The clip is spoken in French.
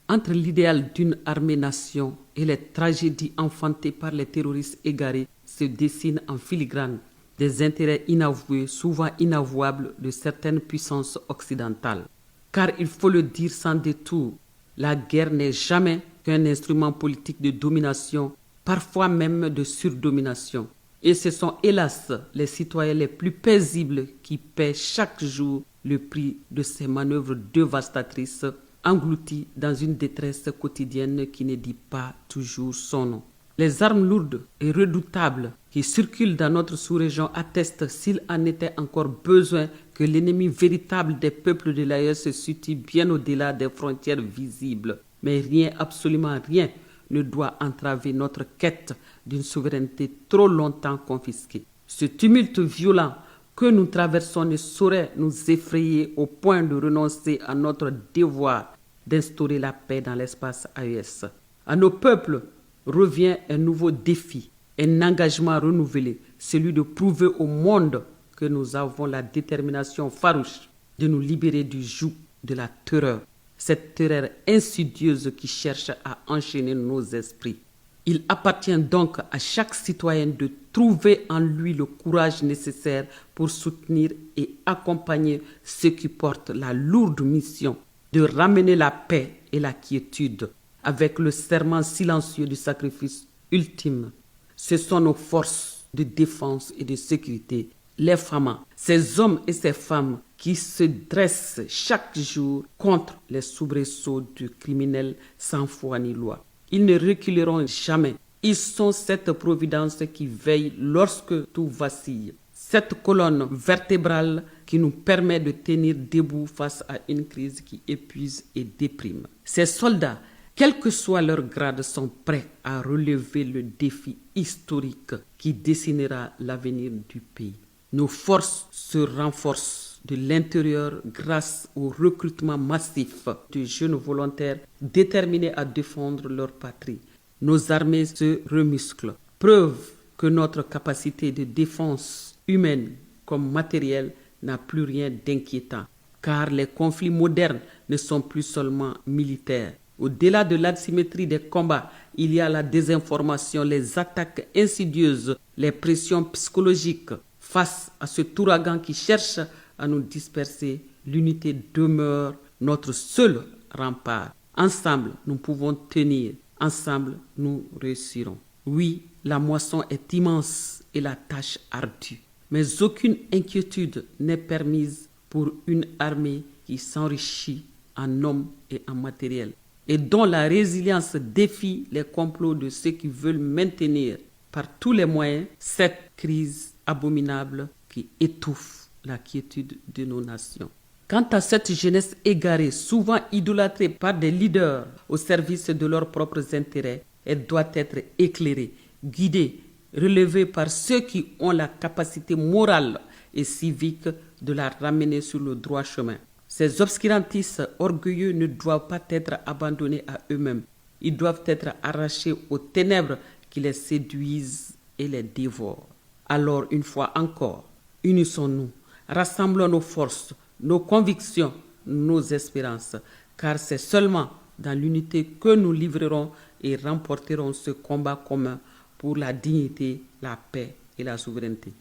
Entre l'idéal d'une armée-nation et les tragédies enfantées par les terroristes égarés se dessinent en filigrane des intérêts inavoués, souvent inavouables de certaines puissances occidentales. Car il faut le dire sans détour, la guerre n'est jamais qu'un instrument politique de domination, parfois même de surdomination. Et ce sont hélas les citoyens les plus paisibles qui paient chaque jour le prix de ces manœuvres dévastatrices, engloutis dans une détresse quotidienne qui ne dit pas toujours son nom. Les armes lourdes et redoutables qui circulent dans notre sous-région attestent, s'il en était encore besoin, que l'ennemi véritable des peuples de l'AES se situe bien au-delà des frontières visibles. Mais rien, absolument rien, ne doit entraver notre quête d'une souveraineté trop longtemps confisquée. Ce tumulte violent que nous traversons ne saurait nous effrayer au point de renoncer à notre devoir d'instaurer la paix dans l'espace AES. À nos peuples revient un nouveau défi, un engagement renouvelé, celui de prouver au monde que nous avons la détermination farouche de nous libérer du joug de la terreur, cette terreur insidieuse qui cherche à enchaîner nos esprits. Il appartient donc à chaque citoyen de trouver en lui le courage nécessaire pour soutenir et accompagner ceux qui portent la lourde mission de ramener la paix et la quiétude avec le serment silencieux du sacrifice ultime. Ce sont nos forces de défense et de sécurité, les femmes, ces hommes et ces femmes qui se dressent chaque jour contre les soubresauts du criminel sans foi ni loi. Ils ne reculeront jamais. Ils sont cette providence qui veille lorsque tout vacille. Cette colonne vertébrale qui nous permet de tenir debout face à une crise qui épuise et déprime. Ces soldats, quel que soit leur grade, sont prêts à relever le défi historique qui dessinera l'avenir du pays. Nos forces se renforcent de l'intérieur grâce au recrutement massif de jeunes volontaires déterminés à défendre leur patrie. Nos armées se remusclent, preuve que notre capacité de défense humaine comme matérielle n'a plus rien d'inquiétant, car les conflits modernes ne sont plus seulement militaires. Au-delà de l'asymétrie des combats, il y a la désinformation, les attaques insidieuses, les pressions psychologiques. Face à ce ouragan qui cherche à nous disperser, l'unité demeure notre seul rempart. Ensemble, nous pouvons tenir. Ensemble, nous réussirons. Oui, la moisson est immense et la tâche ardue. Mais aucune inquiétude n'est permise pour une armée qui s'enrichit en hommes et en matériel et dont la résilience défie les complots de ceux qui veulent maintenir par tous les moyens cette crise abominable qui étouffe la quiétude de nos nations. Quant à cette jeunesse égarée, souvent idolâtrée par des leaders au service de leurs propres intérêts, elle doit être éclairée, guidée, relevée par ceux qui ont la capacité morale et civique de la ramener sur le droit chemin. Ces obscurantistes orgueilleux ne doivent pas être abandonnés à eux-mêmes. Ils doivent être arrachés aux ténèbres qui les séduisent et les dévorent. Alors, une fois encore, unissons-nous, rassemblons nos forces, nos convictions, nos espérances, car c'est seulement dans l'unité que nous livrerons et remporterons ce combat commun pour la dignité, la paix et la souveraineté.